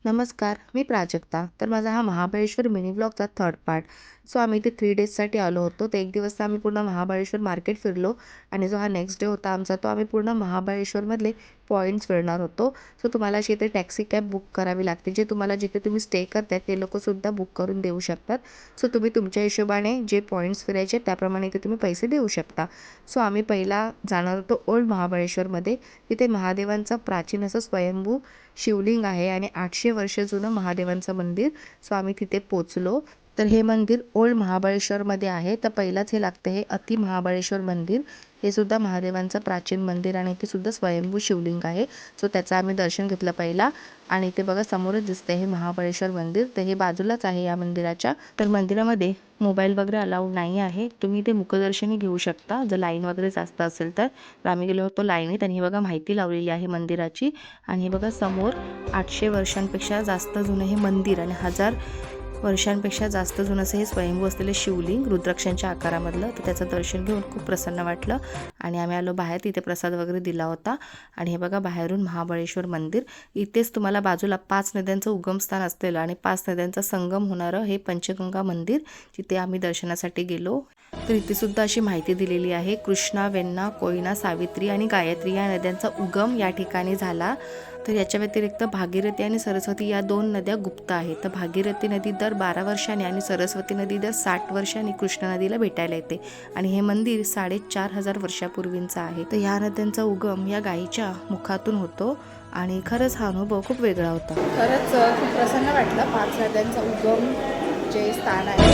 नमस्कार, मी प्राजक्ता. तर माझा हा महाबळेश्वर मिनी व्लॉगचा थर्ड पार्ट. सो आम्ही इथे 3 डेजसाठी आलो होतो. तर 1 दिवस तर आम्ही पूर्ण महाबळेश्वर मार्केट फिरलो आणि जो हा नेक्स्ट डे होता आमचा, तो आम्ही पूर्ण महाबळेश्वरमधले पॉईंट्स फिरणार होतो. सो तुम्हाला अशी इथे टॅक्सी कॅब बुक करावी लागते. जे तुम्हाला जिथे तुम्ही स्टे करताय ते लोकंसुद्धा बुक करून देऊ शकतात. सो तुम्ही तुमच्या हिशोबाने जे पॉईंट्स फिरायचे त्याप्रमाणे इथे तुम्ही पैसे देऊ शकता. सो आम्ही पहिला जाणार होतो ओल्ड महाबळेश्वरमध्ये. तिथे महादेवांचं प्राचीन असं स्वयंभू शिवलिंग आहे आणि 800 वर्ष जुनं महादेवांचं मंदिर. सो आम्ही तिथे पोचलो. तर हे मंदिर ओल्ड महाबळेश्वरमध्ये आहे. तर पहिलाच हे लागतं हे अति महाबळेश्वर मंदिर. हे सुद्धा महादेवांचं प्राचीन मंदिर आणि इथे सुद्धा स्वयंभू शिवलिंग आहे. सो त्याचं आम्ही दर्शन घेतलं पहिला आणि इथे बघा समोरच दिसतंय हे महाबळेश्वर मंदिर. तर हे बाजूलाच आहे या मंदिराच्या. तर मंदिरामध्ये मोबाईल वगैरे अलाउड नाही आहे. तुम्ही इथे मुखदर्शनी घेऊ शकता जर लाईन वगैरे जास्त असेल तर. आम्ही गेलो होतो लाईनीत आणि हे बघा माहिती लावलेली आहे मंदिराची. आणि हे बघा समोर 800 वर्षांपेक्षा जास्त जुनं हे मंदिर आणि 1000 वर्षांपेक्षा जास्त जुनं असं हे स्वयंभू असलेलं शिवलिंग रुद्राक्षांच्या आकारामधलं. तर त्याचं दर्शन घेऊन खूप प्रसन्न वाटलं आणि आम्ही आलो बाहेर. तिथे प्रसाद वगैरे दिला होता आणि हे बघा बाहेरून महाबळेश्वर मंदिर. इथेच तुम्हाला बाजूला 5 नद्यांचं उगमस्थान असलेलं आणि 5 नद्यांचा संगम होणारं हे पंचगंगा मंदिर, जिथे आम्ही दर्शनासाठी गेलो. तर इथे सुद्धा अशी माहिती दिलेली आहे. कृष्णा, वेण्णा, कोयना, सावित्री आणि गायत्री या नद्यांचा उगम या ठिकाणी झाला. तर याच्या व्यतिरिक्त भागीरथी आणि सरस्वती या 2 नद्या गुप्त आहेत. तर भागीरथी नदी दर 12 वर्षांनी आणि सरस्वती नदी दर 60 वर्षांनी कृष्णा नदीला भेटायला येते आणि हे मंदिर 4500 वर्षापूर्वींचं आहे. तर ह्या नद्यांचा उगम या गायीच्या मुखातून होतो आणि खरंच हा अनुभव खूप वेगळा होता. खरंच खूप प्रसन्न वाटलं. 5 नद्यांचा उगम जे स्थान आहे.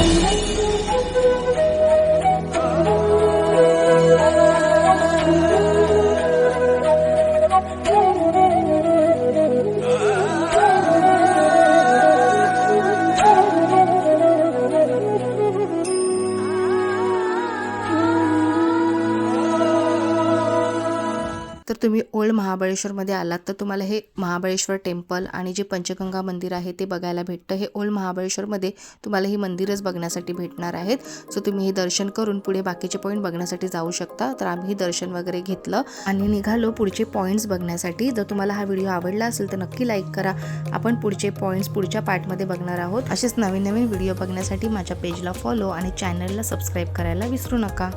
तर तुम्ही ओल्ड महाबळेश्वरमध्ये आलात तर तुम्हाला हे महाबळेश्वर टेम्पल आणि जे पंचगंगा मंदिर आहे ते बघायला भेटतं. हे ओल्ड महाबळेश्वरमध्ये तुम्हाला ही मंदिरच बघण्यासाठी भेटणार आहेत. सो तुम्ही हे दर्शन करून पुढे बाकीचे पॉईंट बघण्यासाठी जाऊ शकता. तर आम्ही दर्शन वगैरे घेतलं आणि निघालो पुढचे पॉईंट्स बघण्यासाठी. जर तुम्हाला हा व्हिडिओ आवडला असेल तर नक्की लाईक करा. आपण पुढचे पॉईंट्स पुढच्या पार्टमध्ये बघणार आहोत. असेच नवीन नवीन व्हिडिओ बघण्यासाठी माझ्या पेजला फॉलो आणि चॅनलला सबस्क्राईब करायला विसरू नका.